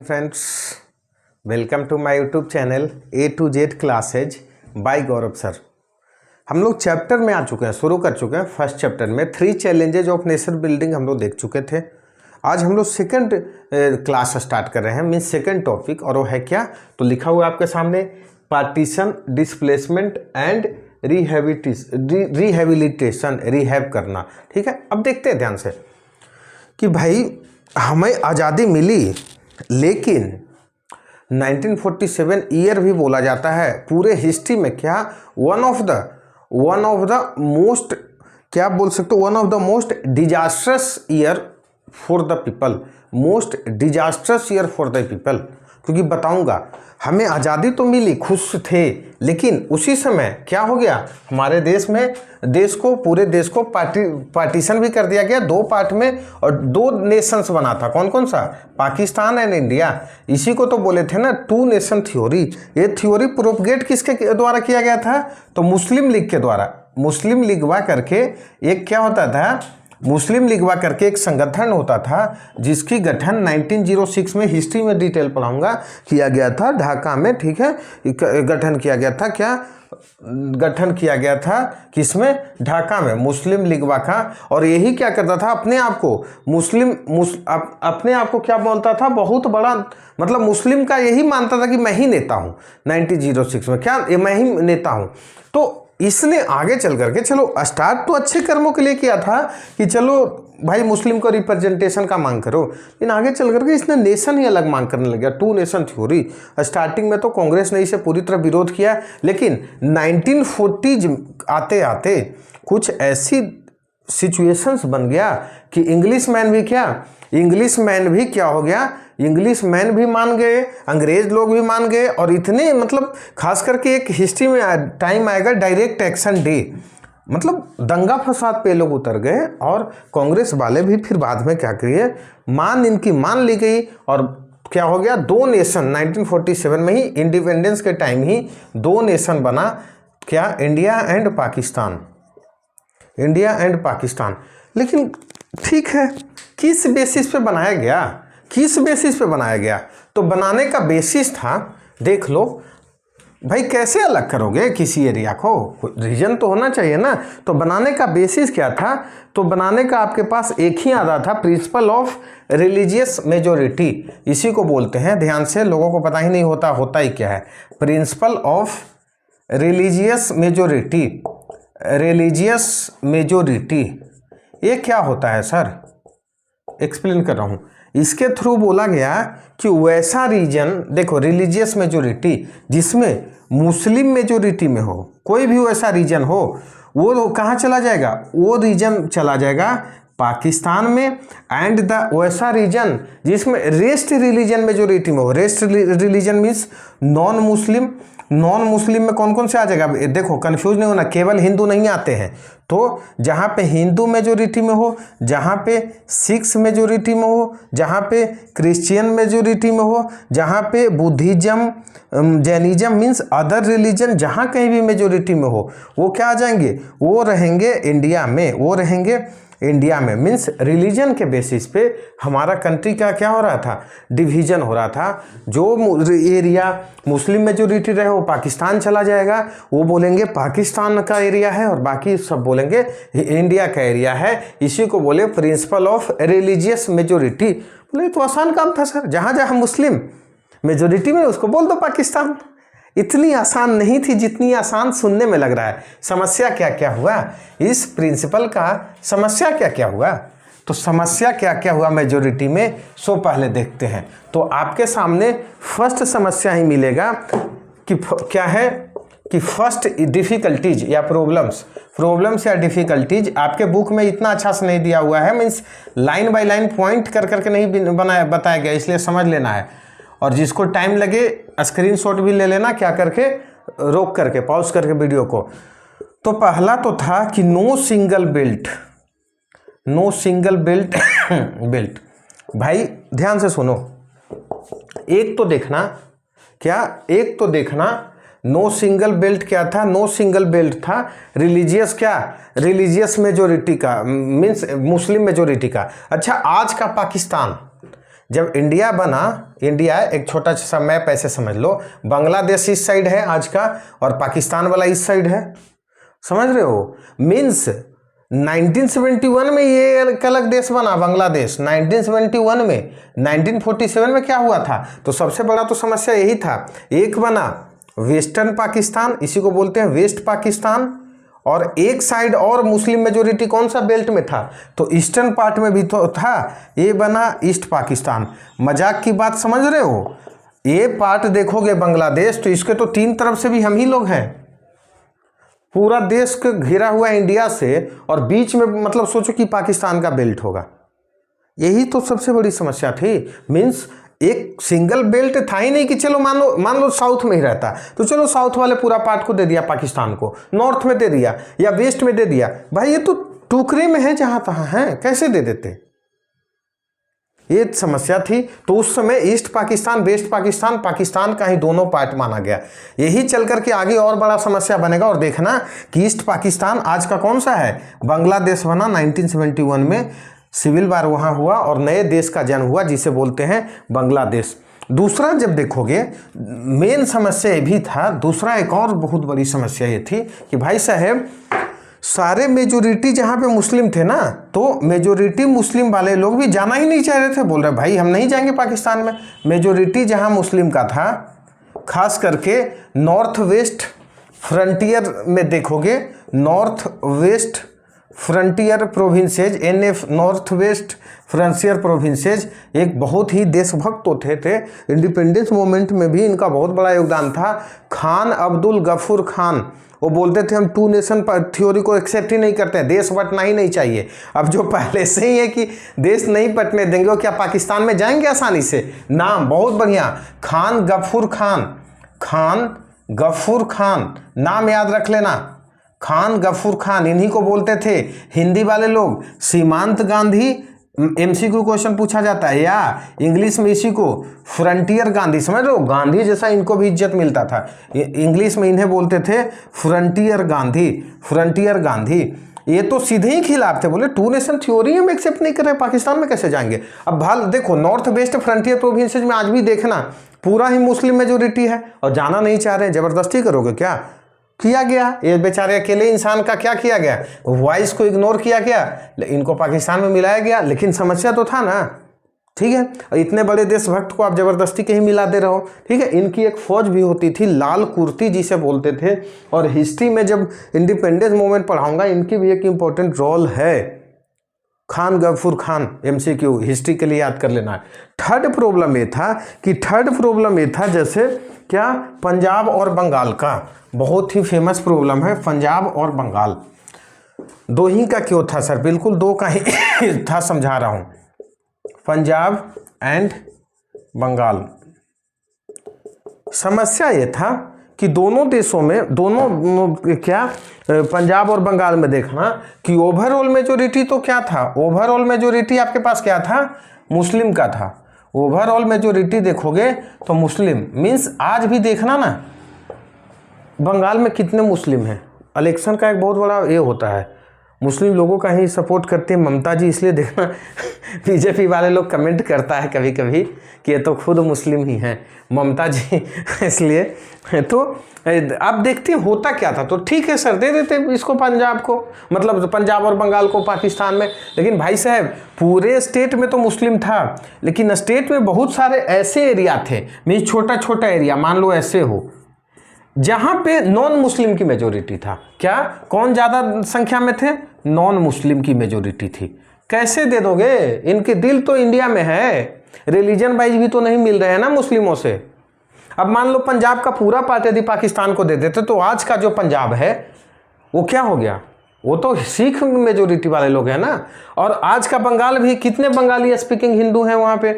Friends, welcome to my YouTube channel A to Z classes by Gaurav sir. हम लोग chapter में आ चुके हैं, शुरू कर चुके हैं। फर्स्ट चैप्टर में 3 चैलेंजेज ऑफ नेशन बिल्डिंग हम लोग देख चुके थे। आज हम लोग सेकंड क्लास स्टार्ट कर रहे हैं, मीन्स सेकंड टॉपिक, और वो है क्या? तो लिखा हुआ है आपके सामने, partition, displacement and rehabilitation, rehab करना। ठीक है, अब देखते हैं ध्यान से कि भाई हमें आज़ादी मिली, लेकिन 1947 ईयर भी बोला जाता है पूरे हिस्ट्री में क्या वन ऑफ द मोस्ट, क्या बोल सकते हो, one of the most disastrous year for the people, most disastrous year for the people. क्योंकि बताऊंगा, हमें आज़ादी तो मिली, खुश थे, लेकिन उसी समय क्या हो गया, हमारे देश में पूरे देश को पार्टीशन भी कर दिया गया 2 पार्ट में, और 2 नेशंस बना था। कौन कौन सा? Pakistan and India. इसी को तो बोले थे ना 2 नेशन थ्योरी। ये थ्योरी प्रोपगेट किसके द्वारा किया गया था? तो मुस्लिम लीग के द्वारा। मुस्लिम लीगवा करके एक क्या होता था, मुस्लिम लीगवा करके एक संगठन होता था, जिसकी गठन 1906 में, हिस्ट्री में डिटेल पढ़ाऊंगा, किया गया था ढाका में। ठीक है, गठन किया गया था, क्या गठन किया गया था, किसमें? ढाका में, मुस्लिम लीगवा का। और यही क्या करता था, अपने आप को अपने आप को क्या बोलता था, बहुत बड़ा, मतलब मुस्लिम का यही मानता था कि मैं ही नेता हूँ। 1906 में क्या, मैं ही नेता हूँ। तो इसने आगे चल करके, चलो स्टार्ट तो अच्छे कर्मों के लिए किया था कि चलो भाई मुस्लिम को रिप्रेजेंटेशन का मांग करो, लेकिन आगे चल करके इसने नेशन ही अलग मांग करने लग गया, 2 नेशन थ्योरी। स्टार्टिंग में तो कांग्रेस ने इसे पूरी तरह विरोध किया, लेकिन 1940 आते आते कुछ ऐसी सिचुएशंस बन गया कि इंग्लिश मैन भी क्या हो गया, इंग्लिश मैन भी मान गए, अंग्रेज लोग भी मान गए। और इतने, मतलब खास करके एक हिस्ट्री में टाइम आएगा डायरेक्ट एक्शन डे, मतलब दंगा फसाद पे लोग उतर गए। और कांग्रेस वाले भी फिर बाद में क्या किए, इनकी मान ली गई, और क्या हो गया, 2 नेशन 1947 में ही, इंडिपेंडेंस के टाइम ही 2 नेशन बना, क्या? India and Pakistan. लेकिन ठीक है, किस बेसिस पे बनाया गया? तो बनाने का बेसिस था, देख लो भाई, कैसे अलग करोगे किसी एरिया को, रीजन तो होना चाहिए ना। तो बनाने का बेसिस क्या था? तो बनाने का आपके पास एक ही आता था, प्रिंसिपल ऑफ रिलीजियस मेजोरिटी। इसी को बोलते हैं, ध्यान से, लोगों को पता ही नहीं होता ही क्या है, प्रिंसिपल ऑफ रिलीजियस मेजोरिटी। ये क्या होता है सर? एक्सप्लेन कर रहा हूं। इसके थ्रू बोला गया कि वैसा रीजन, देखो, रिलीजियस मेजोरिटी जिसमें मुस्लिम मेजोरिटी में हो, कोई भी वैसा रीजन हो, वो कहाँ चला जाएगा? वो रीजन चला जाएगा पाकिस्तान में। एंड वैसा रीजन जिसमें रेस्ट रिलीजन मेजोरिटी में हो, rest religion means non Muslim में कौन कौन से आ जाएगा? देखो, कंफ्यूज नहीं होना, केवल हिंदू नहीं आते हैं। तो जहाँ पे हिंदू मेजोरिटी में हो, जहाँ पे सिख्स मेजोरिटी में हो, जहाँ पे क्रिश्चियन मेजोरिटी में हो, जहाँ पे Buddhism, Jainism means other religion, जहाँ कहीं भी मेजोरिटी में हो, वो क्या आ जाएंगे? वो रहेंगे इंडिया में। मीन्स रिलीजन के बेसिस पे हमारा कंट्री का क्या हो रहा था, डिवीजन हो रहा था। जो एरिया मुस्लिम मेजोरिटी रहे वो पाकिस्तान चला जाएगा, वो बोलेंगे पाकिस्तान का एरिया है, और बाकी सब बोलेंगे इंडिया का एरिया है। इसी को बोले प्रिंसिपल ऑफ रिलीजियस मेजोरिटी। बोले तो आसान काम था सर, जहाँ जहाँ मुस्लिम मेजोरिटी में उसको बोल दो पाकिस्तान। इतनी आसान नहीं थी जितनी आसान सुनने में लग रहा है। समस्या क्या क्या हुआ इस प्रिंसिपल का? समस्या क्या क्या हुआ? तो समस्या क्या क्या हुआ मेजोरिटी में, सो पहले देखते हैं। तो आपके सामने फर्स्ट समस्या ही मिलेगा कि क्या है, कि फर्स्ट डिफिकल्टीज या प्रॉब्लम्स या डिफिकल्टीज आपके बुक में इतना अच्छा से नहीं दिया हुआ है, means line by line point कर करके नहीं बताया गया, इसलिए समझ लेना है। और जिसको टाइम लगे स्क्रीनशॉट भी ले लेना, क्या करके, रोक करके, पॉज करके वीडियो को। तो पहला तो था कि नो सिंगल बिल्ट। भाई ध्यान से सुनो, एक तो देखना नो सिंगल बेल्ट क्या था? नो सिंगल बेल्ट था रिलीजियस मेजोरिटी का, मीन्स मुस्लिम मेजोरिटी का। अच्छा, आज का पाकिस्तान जब इंडिया बना, इंडिया एक छोटा सा मैप ऐसे समझ लो, बांग्लादेश इस साइड है आज का और पाकिस्तान वाला इस साइड है, समझ रहे हो। मीन्स 1971 में ये एक अलग देश बना बांग्लादेश, 1971 में। 1947 में क्या हुआ था, तो सबसे बड़ा तो समस्या यही था, एक बना वेस्टर्न पाकिस्तान, इसी को बोलते हैं वेस्ट पाकिस्तान, और एक साइड और मुस्लिम मेजोरिटी कौन सा बेल्ट में था, तो ईस्टर्न पार्ट में भी तो था, ये बना ईस्ट पाकिस्तान। मजाक की बात समझ रहे हो, ये पार्ट देखोगे बांग्लादेश, तो इसके तो 3 तरफ से भी हम ही लोग हैं, पूरा देश को घिरा हुआ इंडिया से, और बीच में मतलब सोचो कि पाकिस्तान का बेल्ट होगा। यही तो सबसे बड़ी समस्या थी। मीन्स एक सिंगल बेल्ट था ही नहीं कि चलो मान लो साउथ में ही रहता, तो चलो साउथ वाले पूरा पार्ट को दे दिया पाकिस्तान को, नॉर्थ में दे दिया या वेस्ट में दे दिया। भाई ये तो टुकड़े में है जहां तहां है, कैसे दे देते, ये समस्या थी। तो उस समय ईस्ट पाकिस्तान वेस्ट पाकिस्तान, पाकिस्तान का ही दोनों पार्ट माना गया। यही चल करके आगे और बड़ा समस्या बनेगा। और देखना कि ईस्ट पाकिस्तान आज का कौन सा है, बांग्लादेश बना 1971 में, सिविल वार वहाँ हुआ और नए देश का जन्म हुआ जिसे बोलते हैं बांग्लादेश। दूसरा जब देखोगे मेन समस्या ये भी था, दूसरा एक और बहुत बड़ी समस्या ये थी कि भाई साहब सारे मेजोरिटी जहाँ पे मुस्लिम थे ना, तो मेजोरिटी मुस्लिम वाले लोग भी जाना ही नहीं चाह रहे थे, बोल रहे भाई हम नहीं जाएंगे पाकिस्तान में। मेजोरिटी जहाँ मुस्लिम का था, खास करके नॉर्थ वेस्ट फ्रंटियर में देखोगे, north west frontier provinces, NF north west frontier provinces एक बहुत ही देशभक्त होते थे। इंडिपेंडेंस मूवमेंट में भी इनका बहुत बड़ा योगदान था। खान अब्दुल गफूर खान, वो बोलते थे हम 2 नेशन थ्योरी को एक्सेप्ट ही नहीं करते हैं, देश बंटना ही नहीं चाहिए। अब जो पहले से ही है कि देश नहीं बंटने देंगे, वो क्या पाकिस्तान में जाएंगे आसानी से। नाम बहुत बढ़िया, खान गफूर खान, खान गफूर खान, नाम याद रख लेना, खान गफूर खान, इन्हीं को बोलते थे हिंदी वाले लोग सीमांत गांधी। MCQ क्वेश्चन पूछा जाता है, या इंग्लिश में इसी को फ्रंटियर गांधी, समझ रहे हो, गांधी जैसा इनको भी इज्जत मिलता था। इंग्लिश में इन्हें बोलते थे फ्रंटियर गांधी, फ्रंटियर गांधी। ये तो सीधे ही खिलाफ थे, बोले 2 नेशन थ्योरी हम एक्सेप्ट नहीं कर रहे, पाकिस्तान में कैसे जाएंगे। अब भाल देखो, नॉर्थ वेस्ट फ्रंटियर प्रोविंसेज में आज भी देखना पूरा ही मुस्लिम मेजोरिटी है और जाना नहीं चाह रहे। जबरदस्ती करोगे क्या, किया गया, ये बेचारे अकेले इंसान का क्या किया गया, वॉइस को इग्नोर किया गया, इनको पाकिस्तान में मिलाया गया, लेकिन समस्या तो था ना, ठीक है। और इतने बड़े देशभक्त को आप जबरदस्ती कहीं मिला दे रहे हो, ठीक है। इनकी एक फौज भी होती थी, लाल कुर्ती जिसे बोलते थे, और हिस्ट्री में जब इंडिपेंडेंस मूवमेंट पढ़ाऊंगा इनकी भी एक इंपॉर्टेंट रोल है। खान गफूर खान, MCQ हिस्ट्री के लिए याद कर लेना। थर्ड प्रॉब्लम ये था जैसे क्या, पंजाब और बंगाल का बहुत ही फेमस प्रॉब्लम है, पंजाब और बंगाल। दो ही का क्यों था सर, बिल्कुल 2 का ही था, समझा रहा हूं। पंजाब एंड बंगाल, समस्या ये था कि दोनों देशों में, दोनों क्या, पंजाब और बंगाल में देखना कि ओवरऑल मेजोरिटी तो क्या था, ओवरऑल मेजोरिटी आपके पास क्या था, मुस्लिम का था। ओवरऑल मेजोरिटी देखोगे तो मुस्लिम, मीन्स आज भी देखना ना बंगाल में कितने मुस्लिम हैं। इलेक्शन का एक बहुत बड़ा ये होता है, मुस्लिम लोगों का ही सपोर्ट करते हैं ममता जी, इसलिए देखना बीजेपी वाले लोग कमेंट करता है कभी कभी कि ये तो खुद मुस्लिम ही हैं ममता जी इसलिए। तो आप देखते हैं होता क्या था, तो ठीक है सर दे देते इसको पंजाब को, मतलब पंजाब और बंगाल को पाकिस्तान में। लेकिन भाई साहब पूरे स्टेट में तो मुस्लिम था, लेकिन स्टेट में बहुत सारे ऐसे एरिया थे, मीन छोटा छोटा एरिया मान लो ऐसे हो, जहां पे नॉन मुस्लिम की मेजोरिटी था। क्या, कौन ज्यादा संख्या में थे, नॉन मुस्लिम की मेजोरिटी थी। कैसे दे दोगे, इनके दिल तो इंडिया में है, रिलीजन वाइज भी तो नहीं मिल रहे हैं ना मुस्लिमों से। अब मान लो पंजाब का पूरा पार्ट यदि पाकिस्तान को दे देते तो आज का जो पंजाब है वो क्या हो गया, वो तो सिख मेजोरिटी वाले लोग हैं ना। और आज का बंगाल भी कितने बंगाली स्पीकिंग हिंदू हैं वहां पे।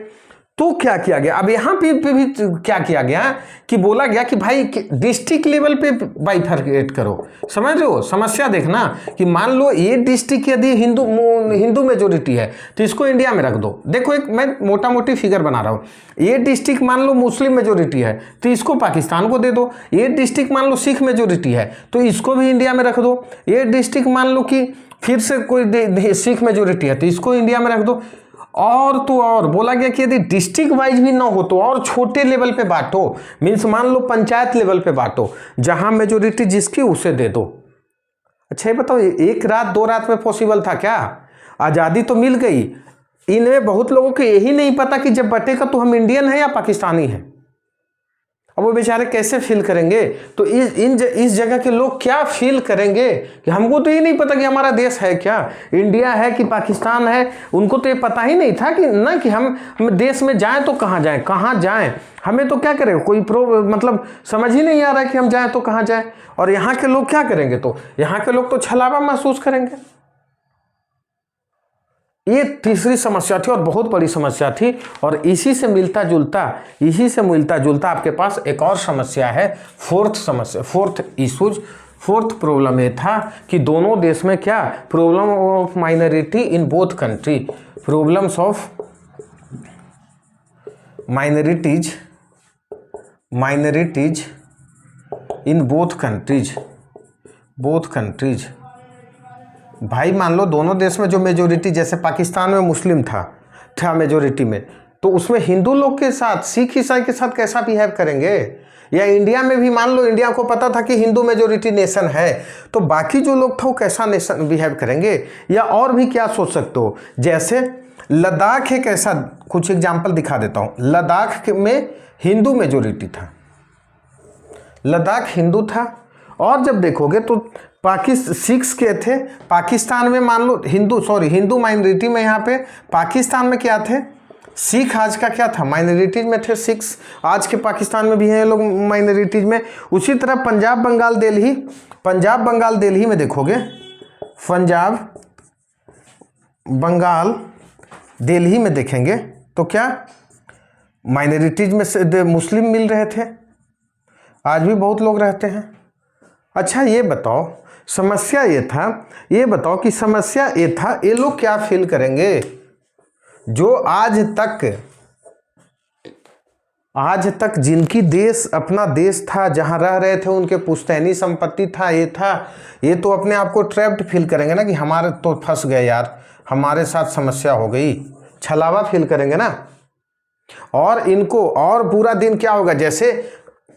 तो क्या किया गया, अब यहाँ पे भी क्या किया गया कि बोला गया कि भाई डिस्ट्रिक्ट लेवल पे बाइफरकेट करो। समझ रहे हो, समस्या देखना कि मान लो ये डिस्ट्रिक्ट यदि हिंदू मेजोरिटी है तो इसको इंडिया में रख दो। देखो एक मैं मोटा मोटी फिगर बना रहा हूँ, ये डिस्ट्रिक्ट मान लो मुस्लिम मेजोरिटी है तो इसको पाकिस्तान को दे दो। ये डिस्ट्रिक्ट मान लो सिख मेजोरिटी है तो इसको भी इंडिया में रख दो। ये डिस्ट्रिक्ट मान लो कि फिर से कोई सिख मेजोरिटी है तो इसको इंडिया में रख दो। और तो और बोला गया कि यदि डिस्ट्रिक्ट वाइज भी ना हो तो और छोटे लेवल पे बांटो, मीन्स मान लो पंचायत लेवल पे बांटो, जहां मेजोरिटी जिसकी उसे दे दो। अच्छा ये बताओ, एक रात दो रात में पॉसिबल था क्या? आज़ादी तो मिल गई, इनमें बहुत लोगों को यही नहीं पता कि जब बटेगा तो हम इंडियन है या पाकिस्तानी है। अब वो बेचारे कैसे फील करेंगे? तो इस जगह के लोग क्या फील करेंगे कि हमको तो ये नहीं पता कि हमारा देश है क्या, इंडिया है कि पाकिस्तान है। उनको तो ये पता ही नहीं था कि ना कि हम देश में जाएं तो कहाँ जाएं, हमें तो क्या करें, कोई मतलब समझ ही नहीं आ रहा है कि हम जाएं तो कहाँ जाएं। और यहाँ के लोग क्या करेंगे? तो यहाँ के लोग तो छलावा महसूस करेंगे। ये तीसरी समस्या थी और बहुत बड़ी समस्या थी। और इसी से मिलता जुलता आपके पास एक और समस्या है, फोर्थ इशूज, फोर्थ प्रॉब्लम ये था कि दोनों देश में क्या, problem of minority in both country, problems of minorities in both countries. भाई मान लो दोनों देश में जो मेजोरिटी, जैसे पाकिस्तान में मुस्लिम था मेजोरिटी में, तो उसमें हिंदू लोग के साथ सिख ईसाई के साथ कैसा बिहेव करेंगे? या इंडिया में भी मान लो इंडिया को पता था कि हिंदू मेजोरिटी नेशन है, तो बाकी जो लोग था वो कैसा नेशन बिहेव करेंगे? या और भी क्या सोच सकते हो, जैसे लद्दाख एक ऐसा, कुछ एग्जाम्पल दिखा देता हूँ। लद्दाख में हिंदू मेजोरिटी था, लद्दाख हिंदू था, और जब देखोगे तो सिख्स के थे। पाकिस्तान में मान लो हिंदू माइनॉरिटी में, यहाँ पे पाकिस्तान में क्या थे, सिख आज का क्या था, माइनॉरिटीज में थे सिख्स, आज के पाकिस्तान में भी हैं लोग माइनॉरिटीज में। उसी तरह पंजाब बंगाल दिल्ली में देखोगे, पंजाब बंगाल दिल्ली में देखेंगे तो क्या माइनॉरिटीज में से मुस्लिम मिल रहे थे, आज भी बहुत लोग रहते हैं। अच्छा ये बताओ, समस्या ये था, ये लोग क्या फील करेंगे जो आज तक जिनकी देश अपना देश था, जहां रह रहे थे, उनके पुश्तैनी संपत्ति था, ये तो अपने आप को ट्रैप्ड फील करेंगे ना कि हमारे तो फंस गए यार, हमारे साथ समस्या हो गई, छलावा फील करेंगे ना। और इनको और पूरा दिन क्या होगा, जैसे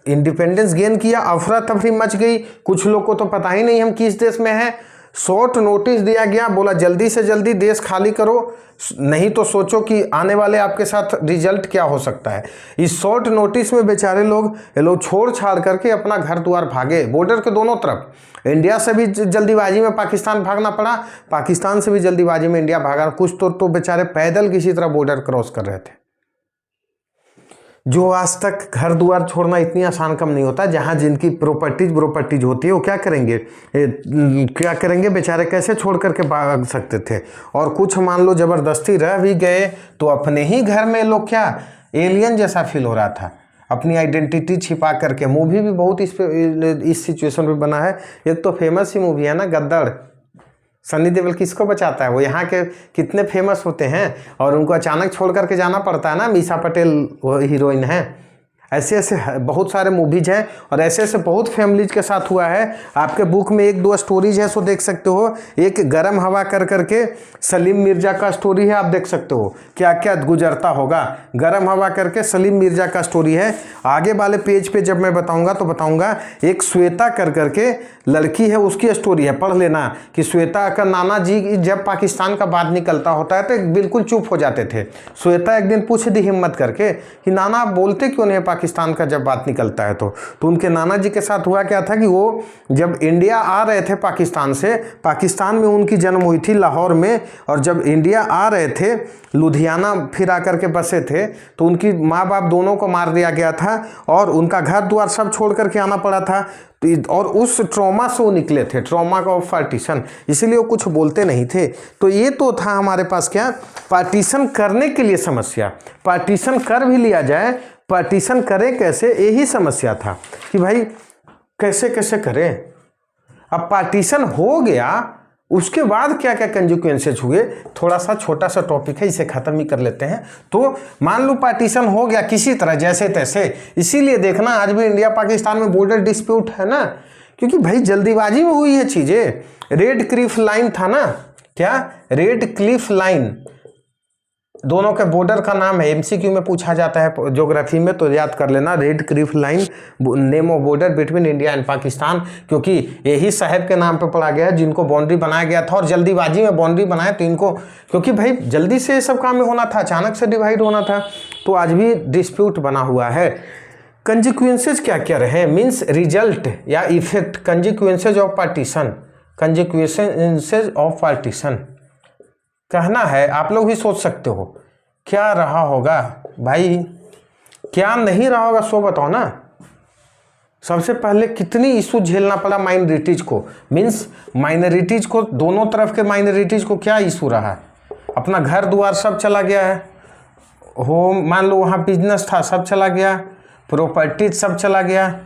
इंडिपेंडेंस गेन किया, अफरा तफरी मच गई, कुछ लोग को तो पता ही नहीं हम किस देश में हैं, शॉर्ट नोटिस दिया गया, बोला जल्दी से जल्दी देश खाली करो, नहीं तो सोचो कि आने वाले आपके साथ रिजल्ट क्या हो सकता है। इस शॉर्ट नोटिस में बेचारे लोग छोड़ छाड़ करके अपना घर द्वार भागे, बॉर्डर के दोनों तरफ। इंडिया से भी जल्दीबाजी में पाकिस्तान भागना पड़ा, पाकिस्तान से भी जल्दीबाजी में इंडिया भागा, कुछ तो बेचारे पैदल किसी तरह बॉर्डर क्रॉस कर रहे थे। जो आज तक घर द्वार छोड़ना इतनी आसान काम नहीं होता, जहाँ जिनकी प्रॉपर्टीज होती है वो क्या करेंगे बेचारे, कैसे छोड़ करके भाग सकते थे। और कुछ मान लो ज़बरदस्ती रह भी गए तो अपने ही घर में लोग क्या एलियन जैसा फील हो रहा था, अपनी आइडेंटिटी छिपा करके। मूवी भी बहुत इस सिचुएशन पे बना है। एक तो फेमस ही मूवी है ना गद्दड़, सनी देओल किसको बचाता है, वो यहाँ के कितने फेमस होते हैं और उनको अचानक छोड़ करके जाना पड़ता है ना, मीसा पटेल वो हीरोइन है। ऐसे बहुत सारे मूवीज हैं और ऐसे बहुत फैमिलीज के साथ हुआ है। आपके बुक में एक दो स्टोरीज है सो देख सकते हो। एक गरम हवा कर करके सलीम मिर्जा का स्टोरी है, आप देख सकते हो क्या क्या गुजरता होगा। गरम हवा करके सलीम मिर्जा का स्टोरी है। आगे वाले पेज पे जब मैं बताऊंगा तो बताऊंगा। एक श्वेता कर करके लड़की है, उसकी स्टोरी है, पढ़ लेना कि श्वेता का नाना जी जब पाकिस्तान का बात निकलता होता है तो बिल्कुल चुप हो जाते थे। श्वेता एक दिन पूछ दी हिम्मत करके कि नाना आप बोलते क्यों नहीं पाकिस्तान का जब बात निकलता है तो उनके नाना जी के साथ हुआ क्या था कि वो जब इंडिया आ रहे थे पाकिस्तान से, पाकिस्तान में उनकी जन्म हुई थी लाहौर में, और जब इंडिया आ रहे थे लुधियाना फिर आकर के बसे थे तो उनकी माँ बाप दोनों को मार दिया गया था और उनका घर द्वार सब छोड़ करके आना पड़ा था। और उस ट्रॉमा से वो निकले थे, ट्रॉमा का पार्टीशन, इसीलिए वो कुछ बोलते नहीं थे। तो ये तो था हमारे पास क्या, पार्टीशन करने के लिए समस्या। पार्टीशन कर भी लिया जाए, पार्टीशन करें कैसे, यही समस्या था कि भाई कैसे कैसे करें। अब पार्टीशन हो गया, उसके बाद क्या क्या कंसिक्वेंसेज हुए, थोड़ा सा छोटा सा टॉपिक है, इसे खत्म ही कर लेते हैं। तो मान लो पार्टीशन हो गया किसी तरह जैसे तैसे, इसीलिए देखना आज भी इंडिया पाकिस्तान में बॉर्डर डिस्प्यूट है ना, क्योंकि भाई जल्दीबाजी में हुई है चीजें। रेड क्लिफ लाइन था ना, क्या रेड क्लिफ लाइन, दोनों के बॉर्डर का नाम है, एमसीक्यू में पूछा जाता है ज्योग्राफी में, तो याद कर लेना, red Cliff line name of border between India and Pakistan, क्योंकि यही साहब के नाम पे पड़ा गया है जिनको बाउंड्री बनाया गया था, और जल्दीबाजी में बाउंड्री बनाए तो इनको, क्योंकि भाई जल्दी से ये सब काम में होना था, अचानक से डिवाइड होना था, तो आज भी डिस्प्यूट बना हुआ है। कंजिक्वेंसेज क्या क्या रहे, मीन्स रिजल्ट या effect, consequences of partition, consequences of partition कहना है, आप लोग भी सोच सकते हो क्या रहा होगा भाई, क्या नहीं रहा होगा सो बताओ ना। सबसे पहले कितनी इशू झेलना पड़ा माइनॉरिटीज को, मीन्स माइनॉरिटीज को, दोनों तरफ के माइनॉरिटीज को क्या इशू रहा, अपना घर द्वार सब चला गया है, होम मान लो वहाँ बिजनेस था सब चला गया, प्रॉपर्टीज सब चला गया,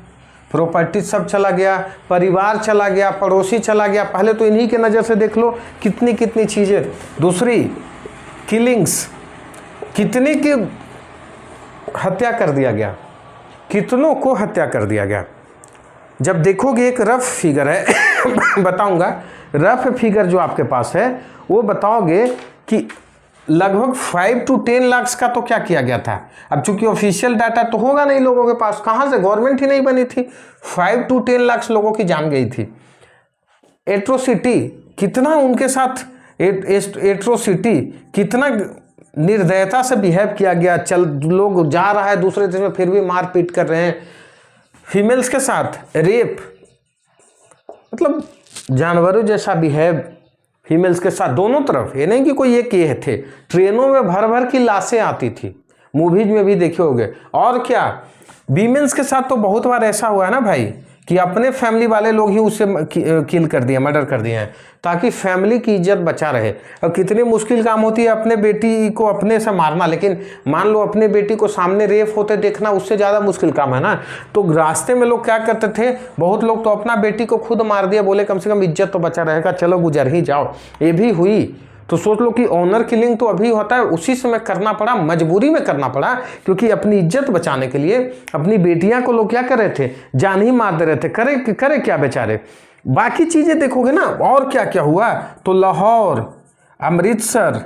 प्रॉपर्टीज सब चला गया, परिवार चला गया, पड़ोसी चला गया, पहले तो इन्हीं के नज़र से देख लो कितनी कितनी चीज़ें। दूसरी किलिंग्स, कितनी की हत्या कर दिया गया, कितनों को हत्या कर दिया गया। जब देखोगे एक रफ फिगर है बताऊंगा, रफ फिगर जो आपके पास है वो बताओगे कि लगभग 5 to 10 लाख का तो क्या किया गया था। अब चूंकि ऑफिशियल डाटा तो होगा नहीं लोगों के पास, कहाँ से, गवर्नमेंट ही नहीं बनी थी, 5 to 10 लाख लोगों की जान गई थी। एट्रोसिटी, कितना उनके साथ एट्रोसिटी, कितना निर्दयता से बिहेव किया गया, चल लोग जा रहा है दूसरे देश में फिर भी मार पीट कर रहे हैं। फीमेल्स के साथ रेप, मतलब जानवरों जैसा बिहेव फीमेल्स के साथ, दोनों तरफ, ये नहीं कि कोई एक ये थे, ट्रेनों में भर भर की लाशें आती थी, मूवीज में भी देखे होंगे। और क्या वीमेंस के साथ तो बहुत बार ऐसा हुआ है ना भाई कि अपने फैमिली वाले लोग ही उसे किल कर दिए, मर्डर कर दिए हैं, ताकि फैमिली की इज्जत बचा रहे। और कितनी मुश्किल काम होती है अपने बेटी को अपने से मारना, लेकिन मान लो अपने बेटी को सामने रेप होते देखना उससे ज़्यादा मुश्किल काम है ना। तो रास्ते में लोग क्या करते थे, बहुत लोग तो अपना बेटी को खुद मार दिया, बोले कम से कम इज्जत तो बचा रहेगा, चलो गुजर ही जाओ। ये भी हुई। तो सोच लो कि ऑनर किलिंग तो अभी होता है, उसी समय करना पड़ा, मजबूरी में करना पड़ा, क्योंकि अपनी इज्जत बचाने के लिए अपनी बेटियां को लोग क्या कर रहे थे, जान ही मार दे रहे थे। करे क्या बेचारे। बाकी चीजें देखोगे ना और क्या क्या हुआ, तो लाहौर, अमृतसर,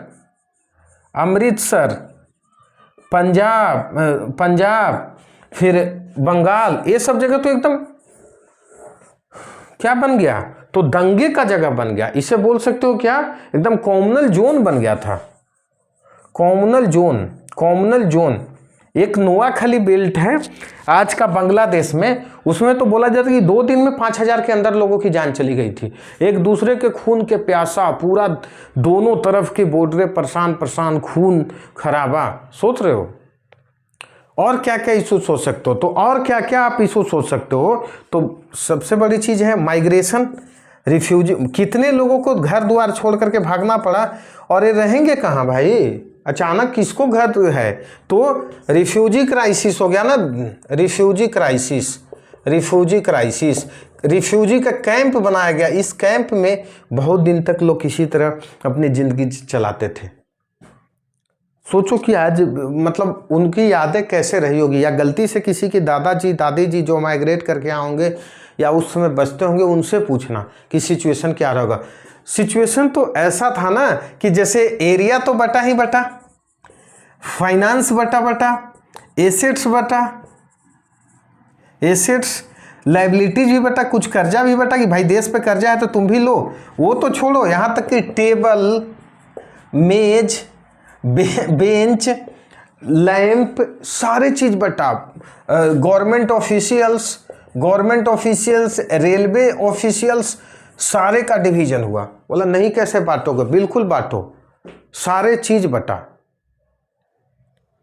पंजाब, फिर बंगाल, ये सब जगह तो एकदम क्या बन गया, तो दंगे का जगह बन गया। इसे बोल सकते हो क्या, एकदम कॉम्युनल जोन बन गया था। कॉम्युनल जोन एक नोआखली बेल्ट है आज का बांग्लादेश में, उसमें तो बोला जाता है कि 2 दिन में 5000 के अंदर लोगों की जान चली गई थी। एक दूसरे के खून के प्यासा, पूरा दोनों तरफ की बॉर्डरें परेशान, खून खराबा। सोच रहे हो और क्या क्या इशू सोच सकते हो, तो और क्या क्या आप इशू सोच सकते हो। तो सबसे बड़ी चीज़ है माइग्रेशन, रिफ्यूजी, कितने लोगों को घर द्वार छोड़ करके भागना पड़ा, और ये रहेंगे कहाँ भाई, अचानक किसको घर है। तो रिफ्यूजी क्राइसिस हो गया ना, रिफ्यूजी का कैंप बनाया गया। इस कैंप में बहुत दिन तक लोग किसी तरह अपनी ज़िंदगी चलाते थे। सोचो कि आज मतलब उनकी यादें कैसे रही होगी, या गलती से किसी की दादी जी जो माइग्रेट करके आए होंगे या उस समय बचते होंगे, उनसे पूछना कि सिचुएशन क्या रहा। सिचुएशन तो ऐसा था ना कि जैसे एरिया तो बटा ही बटा, फाइनेंस बटा, एसेट्स, लाइबिलिटीज भी बटा, कुछ कर्जा भी बटा कि भाई देश पे कर्जा है तो तुम भी लो। वो तो छोड़ो, यहाँ तक कि टेबल, मेज, बेंच, लैंप, सारे चीज बटा। गवर्नमेंट ऑफिशियल्स, रेलवे ऑफिशियल्स, सारे का डिवीजन हुआ। बोला नहीं कैसे बांटोगे, बिल्कुल बांटो, सारे चीज बटा।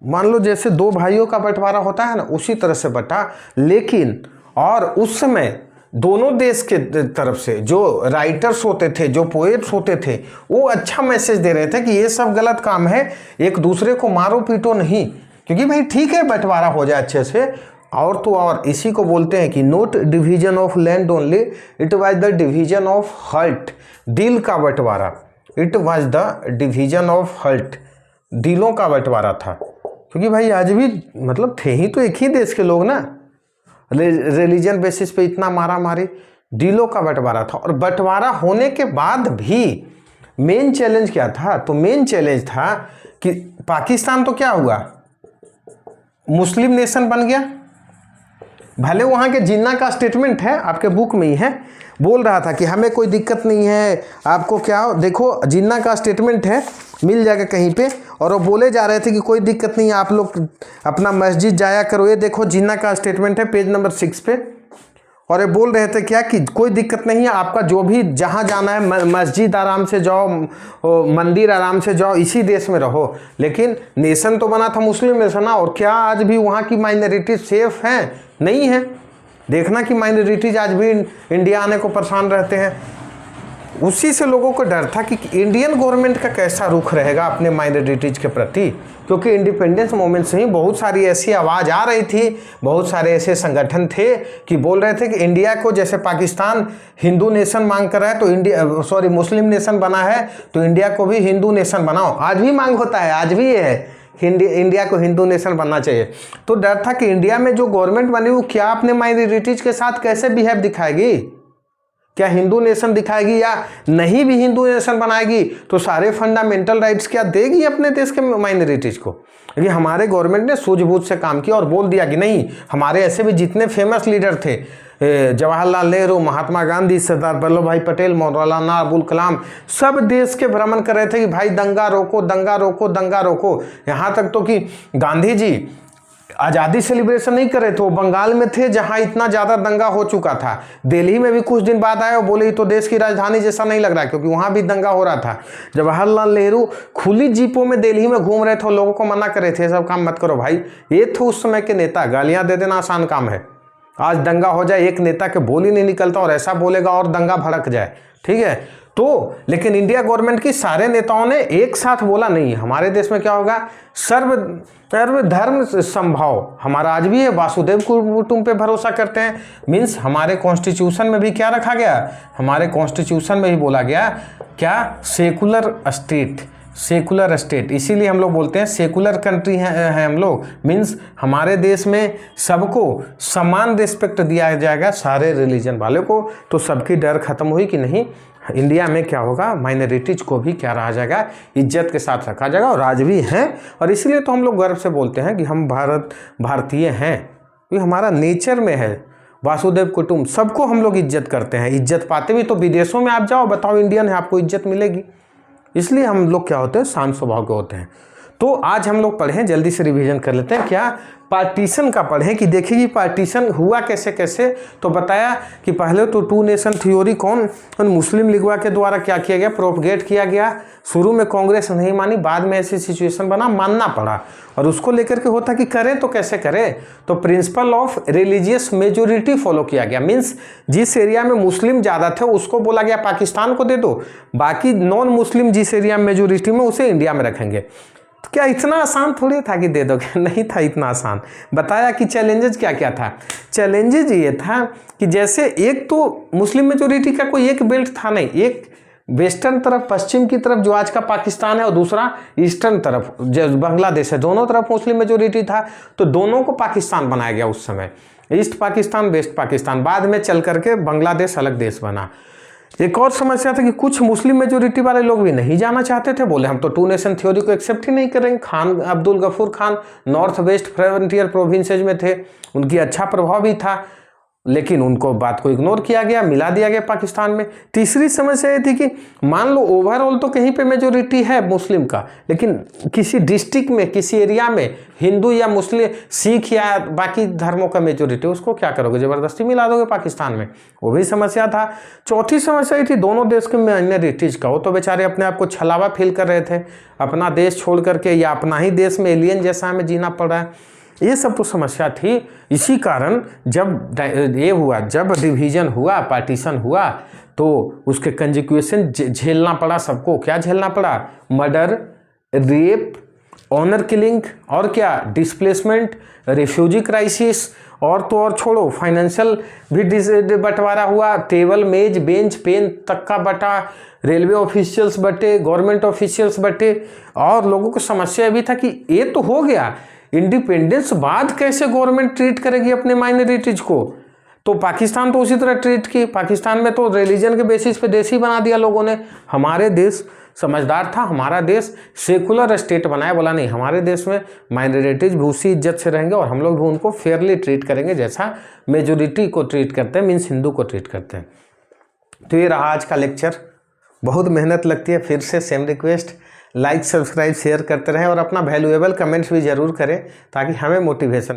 मान लो जैसे 2 भाइयों का बंटवारा होता है ना, उसी तरह से बटा। लेकिन और उस समय दोनों देश के तरफ से जो राइटर्स होते थे, जो पोएट्स होते थे, वो अच्छा मैसेज दे रहे थे कि ये सब गलत काम है, एक दूसरे को मारो पीटो नहीं, क्योंकि भाई ठीक है बंटवारा हो जाए अच्छे से। और तो और इसी को बोलते हैं कि not division of land only, it was the division of heart, दिल का बंटवारा। It was the division of heart, दिलों का बंटवारा था। क्योंकि भाई आज भी मतलब थे ही तो एक ही देश के लोग ना, रिलीजन बेसिस पे इतना मारा मारी, दिलों का बंटवारा था। और बंटवारा होने के बाद भी मेन चैलेंज क्या था, तो मेन चैलेंज था कि पाकिस्तान तो क्या हुआ, मुस्लिम नेशन बन गया। भले वहाँ के जिन्ना का स्टेटमेंट है, आपके बुक में ही है, बोल रहा था कि हमें कोई दिक्कत नहीं है, आपको क्या, देखो जिन्ना का स्टेटमेंट है, मिल जाएगा कहीं पे, और वो बोले जा रहे थे कि कोई दिक्कत नहीं है, आप लोग अपना मस्जिद जाया करो। ये देखो जिन्ना का स्टेटमेंट है पेज नंबर 6 पे, और ये बोल रहे थे क्या कि कोई दिक्कत नहीं है, आपका जो भी जहाँ जाना है, मस्जिद आराम से जाओ, मंदिर आराम से जाओ, इसी देश में रहो। लेकिन नेशन तो बना था मुस्लिम नेशन ना, और क्या आज भी वहाँ की माइनॉरिटी सेफ हैं? नहीं है। देखना कि माइनॉरिटीज आज भी इंडिया आने को परेशान रहते हैं। उसी से लोगों को डर था कि इंडियन गवर्नमेंट का कैसा रुख रहेगा अपने माइनॉरिटीज के प्रति, क्योंकि इंडिपेंडेंस मूवमेंट से ही बहुत सारी ऐसी आवाज़ आ रही थी, बहुत सारे ऐसे संगठन थे कि बोल रहे थे कि इंडिया को, जैसे पाकिस्तान हिंदू नेशन मांग कर रहा है, तो मुस्लिम नेशन बना है, तो इंडिया को भी हिंदू नेशन बनाओ। आज भी मांग होता है, आज भी ये है, इंडिया को हिंदू नेशन बनना चाहिए। तो डर था कि इंडिया में जो गवर्नमेंट बनी वो क्या अपने माइनॉरिटीज के साथ कैसे बिहेव दिखाएगी, क्या हिंदू नेशन दिखाएगी, या नहीं भी हिंदू नेशन बनाएगी तो सारे फंडामेंटल राइट्स क्या देगी अपने देश के माइनॉरिटीज को। लेकिन हमारे गवर्नमेंट ने सूझबूझ से काम किया और बोल दिया कि नहीं, हमारे ऐसे भी जितने फेमस लीडर थे, जवाहरलाल नेहरू, महात्मा गांधी, सरदार वल्लभ भाई पटेल, मौलाना अबुल कलाम, सब देश के भ्रमण कर रहे थे कि भाई दंगा रोको, दंगा रोको, दंगा रोको। यहाँ तक तो कि गांधी जी आज़ादी सेलिब्रेशन नहीं कर रहे थे, वो बंगाल में थे जहां इतना ज़्यादा दंगा हो चुका था। दिल्ली में भी कुछ दिन बाद आए और बोले तो देश की राजधानी जैसा नहीं लग रहा, क्योंकि वहां भी दंगा हो रहा था। जवाहरलाल नेहरू खुली जीपों में दिल्ली में घूम रहे थे, लोगों को मना कर रहे थे सब काम मत करो भाई। ये थे उस समय के नेता। गालियां दे देना आसान काम है, आज दंगा हो जाए, एक नेता के बोल ही नहीं निकलता और ऐसा बोलेगा और दंगा भड़क जाए, ठीक है। तो लेकिन इंडिया गवर्नमेंट की सारे नेताओं ने एक साथ बोला नहीं, हमारे देश में क्या होगा, सर्वधर्म समभाव। हमारा आज भी है, वासुदेव कुटुंब पे भरोसा करते हैं। मीन्स हमारे कॉन्स्टिट्यूशन में भी क्या रखा गया, हमारे कॉन्स्टिट्यूशन में ही बोला गया क्या, सेकुलर स्टेट। इसीलिए हम लोग बोलते हैं सेकुलर कंट्री है हम लोग। मीन्स हमारे देश में सबको समान रिस्पेक्ट दिया जाएगा, सारे रिलीजन वाले को। तो सबकी डर खत्म हुई कि नहीं, इंडिया में क्या होगा, माइनॉरिटीज को भी क्या रहा जाएगा, इज्जत के साथ रखा जाएगा। और आज भी हैं, और इसलिए तो हम लोग गर्व से बोलते हैं कि हम भारतीय हैं, ये हमारा नेचर में है। वासुदेव कुटुंब, सबको हम लोग इज्जत करते हैं, इज्जत पाते भी। तो विदेशों में आप जाओ, बताओ इंडियन है, आपको इज्जत मिलेगी। इसलिए हम लोग क्या होते हैं, शांत स्वभाव के होते हैं। तो आज हम लोग पढ़ें, जल्दी से रिवीजन कर लेते हैं, क्या पार्टीशन का पढ़ें कि देखिए कि पार्टीशन हुआ कैसे कैसे। तो बताया कि पहले तो टू नेशन थ्योरी कौन, मुस्लिम लीग के द्वारा क्या किया गया, प्रोपगेट किया गया। शुरू में कांग्रेस नहीं मानी, बाद में ऐसी सिचुएशन बना, मानना पड़ा। और उसको लेकर के होता कि करें तो कैसे करें, तो principle of religious majority follow किया गया। मीन्स जिस एरिया में मुस्लिम ज़्यादा थे उसको बोला गया पाकिस्तान को दे दो, बाकी नॉन मुस्लिम जिस एरिया में मेजोरिटी में उसे इंडिया में रखेंगे। तो क्या इतना आसान थोड़ी था कि दे दोगे, नहीं था इतना आसान। बताया कि चैलेंजेस क्या क्या था। चैलेंजेस ये था कि जैसे एक तो मुस्लिम मेजोरिटी का कोई एक बेल्ट था नहीं, एक वेस्टर्न तरफ पश्चिम की तरफ जो आज का पाकिस्तान है, और दूसरा ईस्टर्न तरफ जो बांग्लादेश है, दोनों तरफ मुस्लिम मेजोरिटी था। तो दोनों को पाकिस्तान बनाया गया उस समय, ईस्ट पाकिस्तान, वेस्ट पाकिस्तान। बाद में चल करके बांग्लादेश अलग देश बना। एक और समस्या था कि कुछ मुस्लिम मेजोरिटी वाले लोग भी नहीं जाना चाहते थे, बोले हम तो टू नेशन थ्योरी को एक्सेप्ट ही नहीं करेंगे। Khan Abdul Ghaffar Khan north west frontier provinces में थे, उनकी अच्छा प्रभाव भी था, लेकिन उनको बात को इग्नोर किया गया, मिला दिया गया पाकिस्तान में। तीसरी समस्या ये थी कि मान लो ओवरऑल तो कहीं पे मेजोरिटी है मुस्लिम का, लेकिन किसी डिस्ट्रिक्ट में, किसी एरिया में हिंदू या मुस्लिम, सिख या बाकी धर्मों का मेजोरिटी, उसको क्या करोगे, ज़बरदस्ती मिला दोगे पाकिस्तान में, वो भी समस्या था। चौथी समस्या ये थी दोनों देश के माइनॉरिटीज का, वो तो बेचारे अपने आप को छलावा फील कर रहे थे, अपना देश छोड़ करके, या अपना ही देश में एलियन जैसा हमें जीना पड़ रहा है। ये सब तो समस्या थी। इसी कारण जब ये हुआ, जब डिवीजन हुआ, पार्टीशन हुआ, तो उसके कंसिक्वेंस झेलना पड़ा सबको। क्या झेलना पड़ा, मर्डर, रेप, ऑनर किलिंग, और क्या डिस्प्लेसमेंट, रिफ्यूजी क्राइसिस, और तो और छोड़ो, फाइनेंशियल भी बंटवारा हुआ, टेबल मेज बेंच पेन तक का बटा, रेलवे ऑफिशियल्स बटे, गवर्नमेंट ऑफिशियल्स बटे। और लोगों को समस्या भी था कि ये तो हो गया, इंडिपेंडेंस बाद कैसे गवर्नमेंट ट्रीट करेगी अपने माइनॉरिटीज को। तो पाकिस्तान तो उसी तरह ट्रीट की, पाकिस्तान में तो रिलीजन के बेसिस पे देश ही बना दिया लोगों ने। हमारे देश समझदार था, हमारा देश सेकुलर स्टेट बनाया, बोला नहीं हमारे देश में माइनॉरिटीज भी उसी इज्जत से रहेंगे और हम लोग भी उनको फेयरली ट्रीट करेंगे जैसा मेजोरिटी को ट्रीट करते हैं, मीन्स हिंदू को ट्रीट करते हैं। तो ये रहा आज का लेक्चर। बहुत मेहनत लगती है, फिर से same request, like subscribe share करते रहें और अपना वैल्यूएबल कमेंट्स भी ज़रूर करें ताकि हमें मोटिवेशन